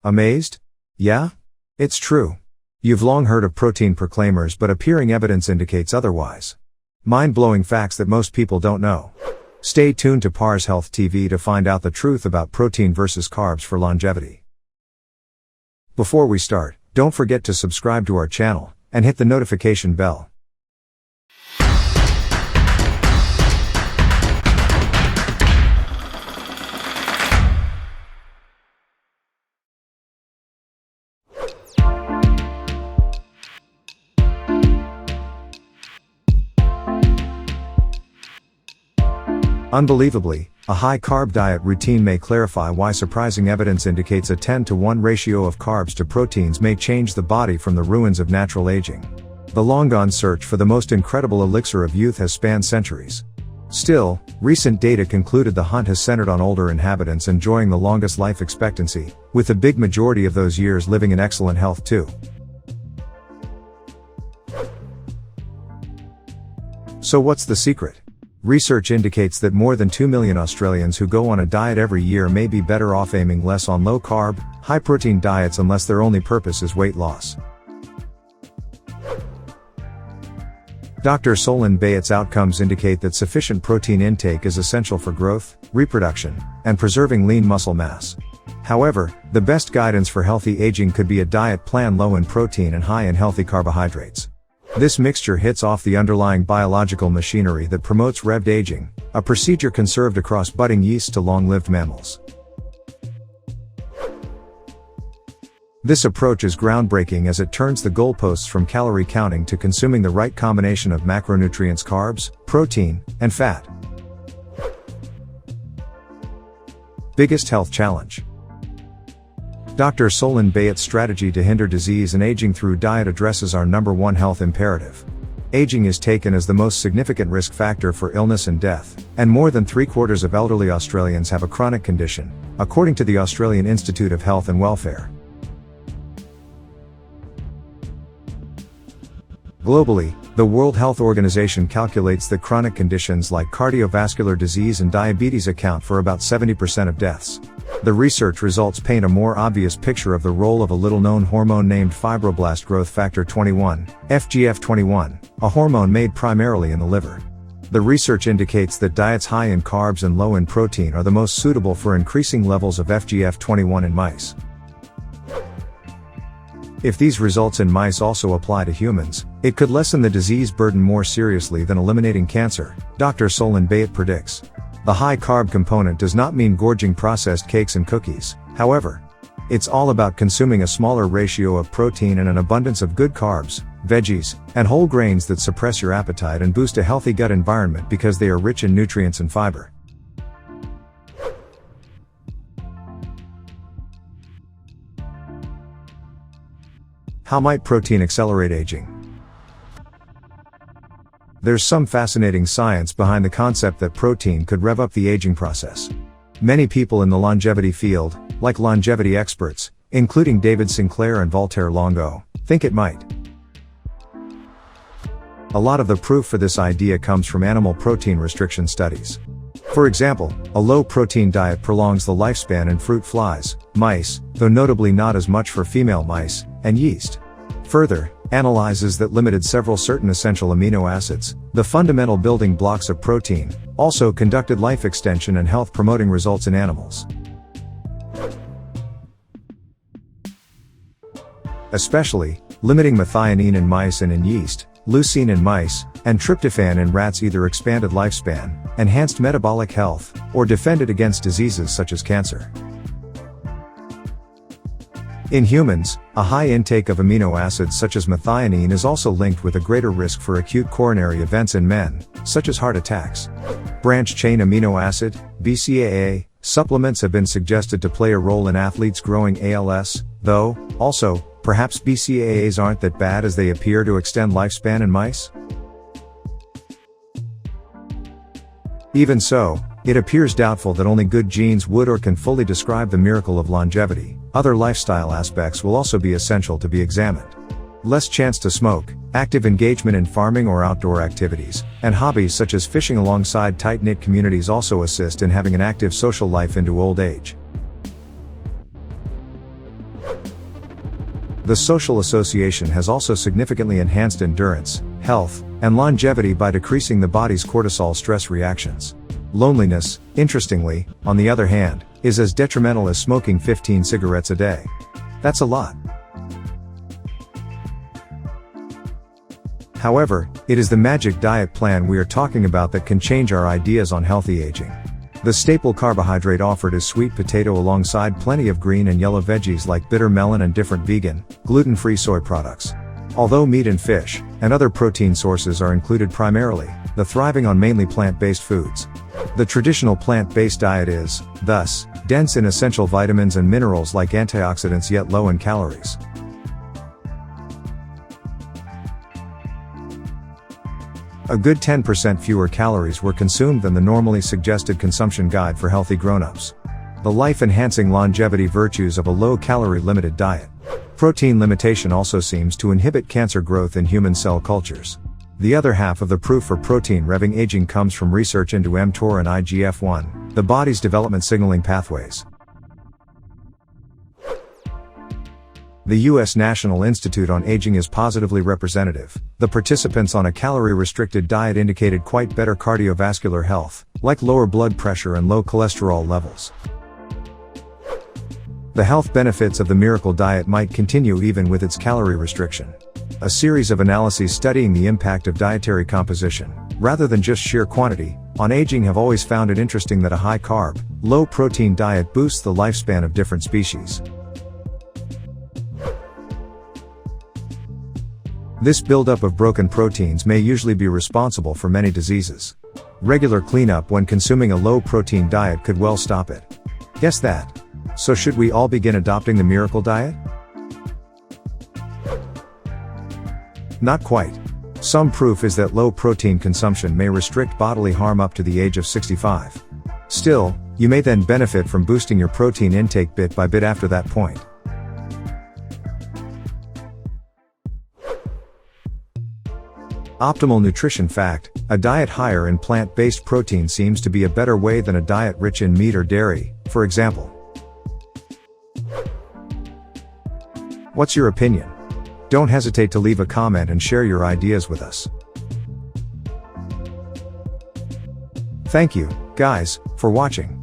Amazed? Yeah? It's true. You've long heard of protein proclaimers, but appearing evidence indicates otherwise. Mind-blowing facts that most people don't know. Stay tuned to parshealthtv to find out the truth about protein versus carbs for longevity. Before we start, don't forget to subscribe to our channel and hit the notification bell. Unbelievably, a high-carb diet routine may clarify why surprising evidence indicates a 10-to-1 ratio of carbs to proteins may change the body from the ruins of natural aging. The long-gone search for the most incredible elixir of youth has spanned centuries. Still, recent data concluded the hunt has centered on older inhabitants enjoying the longest life expectancy, with the big majority of those years living in excellent health too. So what's the secret? Research indicates that more than 2 million Australians who go on a diet every year may be better off aiming less on low-carb, high-protein diets unless their only purpose is weight loss. Dr. Solon Bayat's outcomes indicate that sufficient protein intake is essential for growth, reproduction, and preserving lean muscle mass. However, the best guidance for healthy aging could be a diet plan low in protein and high in healthy carbohydrates. This mixture hits off the underlying biological machinery that promotes revved aging, a procedure conserved across budding yeasts to long-lived mammals. This approach is groundbreaking as it turns the goalposts from calorie counting to consuming the right combination of macronutrients: carbs, protein, and fat. Biggest health challenge. Dr. Solon Bayat's strategy to hinder disease and aging through diet addresses our number one health imperative. Aging is taken as the most significant risk factor for illness and death, and more than 3/4 of elderly Australians have a chronic condition, according to the Australian Institute of Health and Welfare. Globally, the World Health Organization calculates that chronic conditions like cardiovascular disease and diabetes account for about 70% of deaths. The research results paint a more obvious picture of the role of a little-known hormone named Fibroblast Growth Factor 21, FGF21, a hormone made primarily in the liver. The research indicates that diets high in carbs and low in protein are the most suitable for increasing levels of FGF21 in mice. If these results in mice also apply to humans, it could lessen the disease burden more seriously than eliminating cancer, Dr. Solon Bayat predicts. The high-carb component does not mean gorging processed cakes and cookies, however. It's all about consuming a smaller ratio of protein and an abundance of good carbs, veggies, and whole grains that suppress your appetite and boost a healthy gut environment because they are rich in nutrients and fiber. How might protein accelerate aging? There's some fascinating science behind the concept that protein could rev up the aging process. Many people in the longevity field, like longevity experts, including David Sinclair and Voltaire Longo, think it might. A lot of the proof for this idea comes from animal protein restriction studies. For example, a low-protein diet prolongs the lifespan in fruit flies, mice, though notably not as much for female mice, and yeast. Further, analyses that limited certain essential amino acids, the fundamental building blocks of protein, also conducted life extension and health-promoting results in animals. Especially, limiting methionine in mice and in yeast, leucine in mice, and tryptophan in rats either expanded lifespan, enhanced metabolic health, or defended against diseases such as cancer. In humans, a high intake of amino acids such as methionine is also linked with a greater risk for acute coronary events in men, such as heart attacks. Branch-chain amino acid, BCAA, supplements have been suggested to play a role in athletes growing ALS, though, also, perhaps BCAAs aren't that bad as they appear to extend lifespan in mice? Even so, it appears doubtful that only good genes would or can fully describe the miracle of longevity. Other lifestyle aspects will also be essential to be examined. Less chance to smoke, active engagement in farming or outdoor activities, and hobbies such as fishing alongside tight-knit communities also assist in having an active social life into old age. The social association has also significantly enhanced endurance, health, and longevity by decreasing the body's cortisol stress reactions. Loneliness, interestingly, on the other hand, is as detrimental as smoking 15 cigarettes a day. That's a lot. However, it is the magic diet plan we are talking about that can change our ideas on healthy aging. The staple carbohydrate offered is sweet potato alongside plenty of green and yellow veggies like bitter melon and different vegan, gluten-free soy products. Although meat and fish, and other protein sources are included primarily, the thriving on mainly plant-based foods. The traditional plant-based diet is, thus, dense in essential vitamins and minerals like antioxidants yet low in calories. A good 10% fewer calories were consumed than the normally suggested consumption guide for healthy grown-ups. The life-enhancing longevity virtues of a low-calorie limited diet. Protein limitation also seems to inhibit cancer growth in human cell cultures. The other half of the proof for protein-revving aging comes from research into mTOR and IGF-1, the body's development signaling pathways. The U.S. National Institute on Aging is positively representative. The participants on a calorie-restricted diet indicated quite better cardiovascular health, like lower blood pressure and low cholesterol levels. The health benefits of the miracle diet might continue even with its calorie restriction. A series of analyses studying the impact of dietary composition, rather than just sheer quantity, on aging have always found it interesting that a high-carb, low-protein diet boosts the lifespan of different species. This buildup of broken proteins may usually be responsible for many diseases. Regular cleanup when consuming a low-protein diet could well stop it. Guess that. So should we all begin adopting the miracle diet? Not quite. Some proof is that low protein consumption may restrict bodily harm up to the age of 65. Still, you may then benefit from boosting your protein intake bit by bit after that point. Optimal nutrition fact: a diet higher in plant-based protein seems to be a better way than a diet rich in meat or dairy, for example. What's your opinion? Don't hesitate to leave a comment and share your ideas with us. Thank you, guys, for watching.